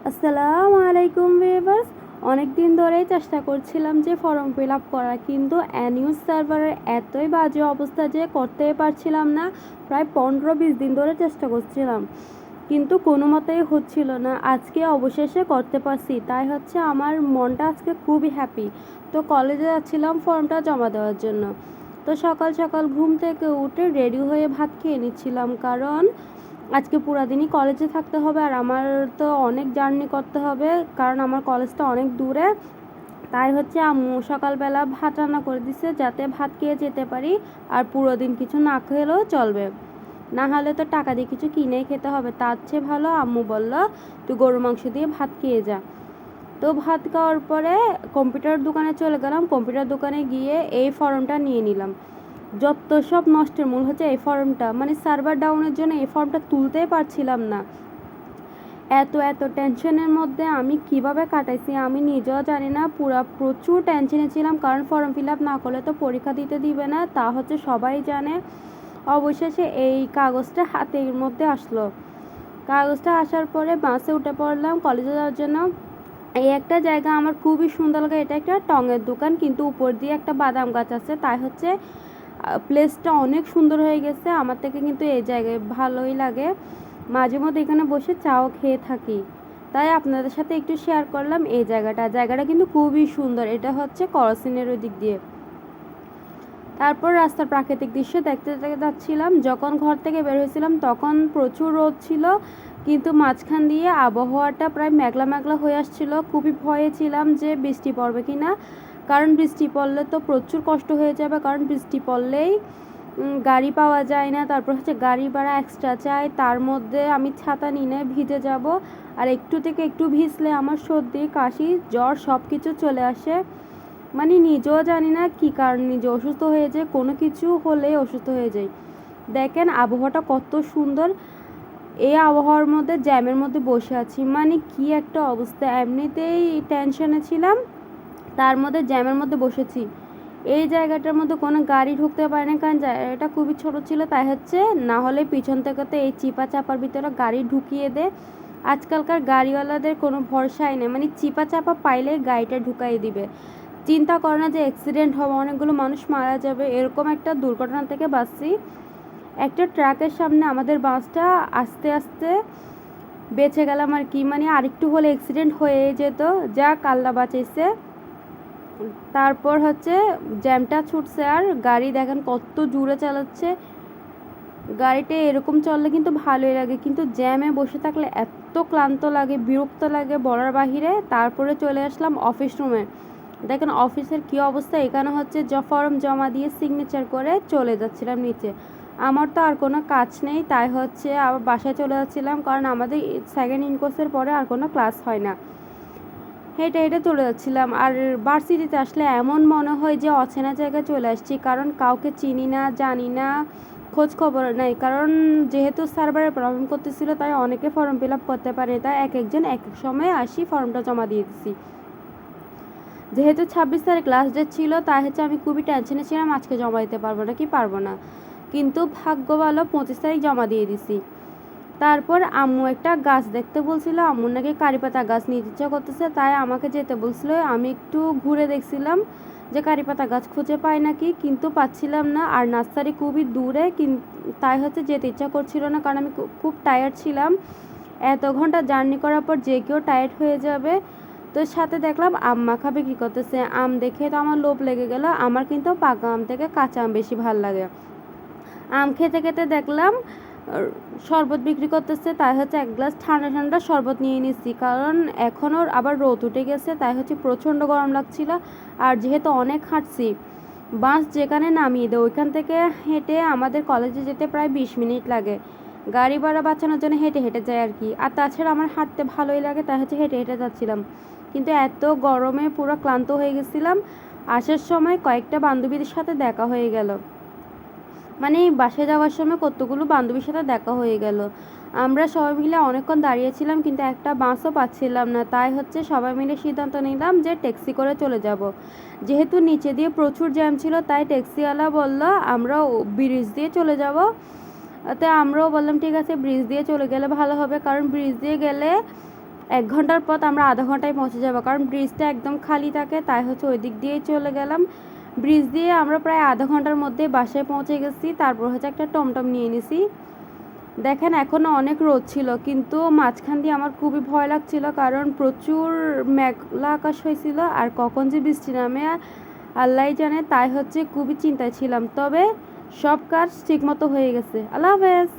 আসসালামু আলাইকুম ভিউয়ার্স। অনেক দিন ধরেই চেষ্টা করছিলাম যে ফর্ম ফিল আপ করা, কিন্তু অ্যানিউজ সার্ভারের এতই বাজে অবস্থা যে করতেই পারছিলাম না। প্রায় 15-20 দিন ধরে চেষ্টা করছিলাম, কিন্তু কোনো মতেই হচ্ছিল না। আজকে অবশেষে করতে পারছি, তাই হচ্ছে আমার মনটা আজকে খুবই হ্যাপি। তো কলেজে যাচ্ছিলাম ফর্মটা জমা দেওয়ার জন্য। তো সকাল সকাল ঘুম থেকে উঠে রেডি হয়ে ভাত খেয়ে নিচ্ছিলাম, কারণ আজকে পুরা দিনই কলেজে থাকতে হবে আর আমার তো অনেক জার্নি করতে হবে, কারণ আমার কলেজটা অনেক দূরে। তাই হচ্ছে আম্মু সকালবেলা ভাত রান্না করে দিছে যাতে ভাত খেয়ে যেতে পারি, আর পুরো দিন কিছু না খেলেও চলবে, না হলে তো টাকা দিয়ে কিছু কিনেই খেতে হবে। তার চেয়ে ভালো আম্মু বলল তুই গরুর মাংস দিয়ে ভাত খেয়ে যা। তো ভাত খাওয়ার পরে কম্পিউটার দোকানে চলে গেলাম। কম্পিউটার দোকানে গিয়ে এই ফর্মটা নিয়ে নিলাম। যত সব নষ্টের মূল হচ্ছে এই ফর্মটা, মানে সার্ভার ডাউনের জন্য এই ফর্মটা তুলতেই পারছিলাম না। এত এত টেনশনের মধ্যে আমি কিভাবে কাটাইছি আমি নিজেও জানি না। প্রচুর টেনশনে ছিলাম, কারণ ফর্ম ফিল আপ না করলে তো পরীক্ষা দিতে দিবে না, তা হচ্ছে সবাই জানে। অবশেষে এই কাগজটা হাতের মধ্যে আসলো। কাগজটা আসার পরে বাসে উঠে পড়লাম কলেজে যাওয়ার জন্য। এই একটা জায়গা আমার খুবই সুন্দর লাগে, এটা একটা টঙের দোকান, কিন্তু উপর দিয়ে একটা বাদাম গাছ আছে, তাই হচ্ছে প্লেসটা অনেক সুন্দর হয়ে গেছে আমার থেকে, কিন্তু এই জায়গায় ভালোই লাগে। মাঝে মধ্যে এখানে বসে চাও খেয়ে থাকি, তাই আপনাদের সাথে একটু শেয়ার করলাম। এই জায়গাটা কিন্তু খুবই সুন্দর। এটা হচ্ছে করসিনের ওই দিক দিয়ে। তারপর রাস্তার প্রাকৃতিক দৃশ্য দেখতে দেখতে যাচ্ছিলাম। যখন ঘর থেকে বের হয়েছিলাম তখন প্রচুর রোদ ছিল, কিন্তু মাঝখান দিয়ে আবহাওয়াটা প্রায় মেঘলা মেঘলা হয়ে আসছিল। খুবই ভয়ে ছিলাম যে বৃষ্টি পড়বে কি না, কারণ বৃষ্টি পড়লে তো প্রচুর কষ্ট হয়ে যাবে, কারণ বৃষ্টি পড়লেই গাড়ি পাওয়া যায় না, তারপর হচ্ছে গাড়ি ভাড়া এক্সট্রা চাই, তার মধ্যে আমি ছাতা নিয়ে ভিজে যাব। আর একটু থেকে একটু ভিজলে আমার সর্দি কাশি জ্বর সব কিছু চলে আসে, মানে নিজেও জানি না কী কারণ নিজে অসুস্থ হয়ে যায়, কোনো কিছু হলে অসুস্থ হয়ে যায়। দেখেন আবহাওয়াটা কত সুন্দর। এই আবহাওয়ার মধ্যে জ্যামের মধ্যে বসে আছি, মানে কি একটা অবস্থা। এমনিতেই টেনশনে ছিলাম, তার মধ্যে জ্যামের মধ্যে বসেছি। এই জায়গাটার মধ্যে কোনো গাড়ি ঢুকতে পারে না, কারণ জায়গাটা খুবই ছোট ছিল, তাই হচ্ছে না হলে পিছন থেকে তো এই চিপা চাপার ভিতরে গাড়ি ঢুকিয়ে দেয়। আজকালকার গাড়িওয়ালাদের কোনো ভরসাই নেই, মানে চিপা চাপা পাইলেই গাড়িটা ঢুকাই দিবে। চিন্তা করে না যে অ্যাক্সিডেন্ট হবে, অনেকগুলো মানুষ মারা যাবে, এরকম একটা দুর্ঘটনা থেকে বাঁচছি। একটা ট্রাকের সামনে আমাদের বাসটা আস্তে আস্তে বেঁচে গেলাম আর কি, মানে আরেকটু হলে অ্যাক্সিডেন্ট হয়ে যেত, যা আল্লাহ বাঁচাইছে। তারপর হচ্ছে জ্যামটা ছুটছে, আর গাড়ি দেখেন কত জোরে চালাচ্ছে। গাড়িটা এরকম চললে কিন্তু ভালোই লাগে, কিন্তু জ্যামে বসে থাকলে এত ক্লান্ত লাগে, বিরক্ত লাগে বলার বাহিরে। তারপরে চলে আসলাম অফিস রুমে। দেখেন অফিসের কী অবস্থা। এখানে হচ্ছে ফর্ম জমা দিয়ে সিগনেচার করে চলে যাচ্ছিলাম নিচে। আমার তো আর কোনো কাজ নেই, তাই হচ্ছে আবার বাসায় চলে যাচ্ছিলাম, কারণ আমাদের সেকেন্ড ইন কোর্সের পরে আর কোনো ক্লাস হয় না। হেঁটে হেঁটে চলে যাচ্ছিলাম, আর ভার্সিটিতে আসলে এমন মনে হয় যে অচেনা জায়গায় চলে আসছি, কারণ কাউকে চিনি না, জানি না, খোঁজ খবর নাই। কারণ যেহেতু সার্ভারে প্রবলেম করতেছিল, তাই অনেকে ফর্ম ফিল আপ করতে পারে, তাই এক একজন এক এক সময় আসি ফর্মটা জমা দিয়ে দিছি। যেহেতু 26 তারিখ লাস্ট ডেট ছিল, তাই হচ্ছে আমি খুবই টেনশনে ছিলাম আজকে জমা দিতে পারবো না কি পারবো না, কিন্তু ভাগ্য ভালো 25 তারিখ জমা দিয়ে দিছি। তারপর আম্মু একটা গাছ দেখতে বলছিল, আম্মুর নাকি কারিপাতা গাছ নিতে ইচ্ছা করতেছে, তাই আমাকে যেতে বলছিল। আমি একটু ঘুরে দেখছিলাম যে কারিপাতা গাছ খুঁজে পাই নাকি, কিন্তু পাচ্ছিলাম না, আর নার্সারি খুবই দূরে, তাই হচ্ছে যেতে ইচ্ছা করছিল না, কারণ আমি খুব টায়ার্ড ছিলাম। এত ঘন্টা জার্নি করার পর যে কেউ টায়ার্ড হয়ে যাবে। তো সাথে দেখলাম আম মাখা বিক্রি করতেছে। আম দেখে তো আমার লোভ লেগে গেল। আমার কিন্তু পাকা আম থেকে কাঁচা আম বেশি ভাল লাগে। আম খেতে খেতে দেখলাম শরবত বিক্রি করতেছে, তাই হচ্ছে এক গ্লাস ঠান্ডা ঠান্ডা শরবত নিয়ে নিচ্ছি, কারণ এখনও আবার রোদ উঠে গেছে, তাই হচ্ছে প্রচণ্ড গরম লাগছিল। আর যেহেতু অনেক হাঁটছি, বাস যেখানে নামিয়ে দেয় ওইখান থেকে হেঁটে আমাদের কলেজে যেতে প্রায় 20 মিনিট লাগে। গাড়ি ভাড়া বাঁচানোর জন্য হেঁটে হেঁটে যায় আর কি। আর তাছাড়া আমার হাঁটতে ভালোই লাগে, তাই হচ্ছে হেঁটে হেঁটে যাচ্ছিলাম, কিন্তু এত গরমে পুরো ক্লান্ত হয়ে গেছিলাম। আসার সময় কয়েকটা বান্ধবীদের সাথে দেখা হয়ে গেল, মানে বাসায় যাওয়ার সময় কতগুলো বান্ধবীর সাথে দেখা হয়ে গেল। আমরা সবাই মিলে অনেকক্ষণ দাঁড়িয়েছিলাম, কিন্তু একটা বাসও পাচ্ছিলাম না, তাই হচ্ছে সবাই মিলে সিদ্ধান্ত নিলাম যে ট্যাক্সি করে চলে যাব। যেহেতু নিচে দিয়ে প্রচুর জ্যাম ছিল, তাই ট্যাক্সিওয়ালা বলল আমরা ব্রিজ দিয়ে চলে যাব। তাই আমরাও বললাম ঠিক আছে, ব্রিজ দিয়ে চলে গেলে ভালো হবে, কারণ ব্রিজ দিয়ে গেলে 1 ঘন্টার পথ আমরা আধা ঘন্টায় পৌঁছে যাব, কারণ ব্রিজটা একদম খালি থাকে, তাই হচ্ছে ওই দিক দিয়েই চলে গেলাম। ব্রিজ দিয়ে আমরা প্রায় আধা ঘন্টার মধ্যে বাসায় পৌঁছে গেছি। তারপর হচ্ছে একটা টমটম নিয়ে নিছি। দেখেন এখনও অনেক রোদ ছিল, কিন্তু মাঝখান দিয়ে আমার খুবই ভয় লাগছিল, কারণ প্রচুর মেঘলা আকাশ হয়েছিল, আর কখন যে বৃষ্টি নামে আল্লাহই জানে, তাই হচ্ছে খুবই চিন্তায় ছিলাম। তবে সব কাজ ঠিকমতো হয়ে গেছে। আল্লাহ হাফেজ।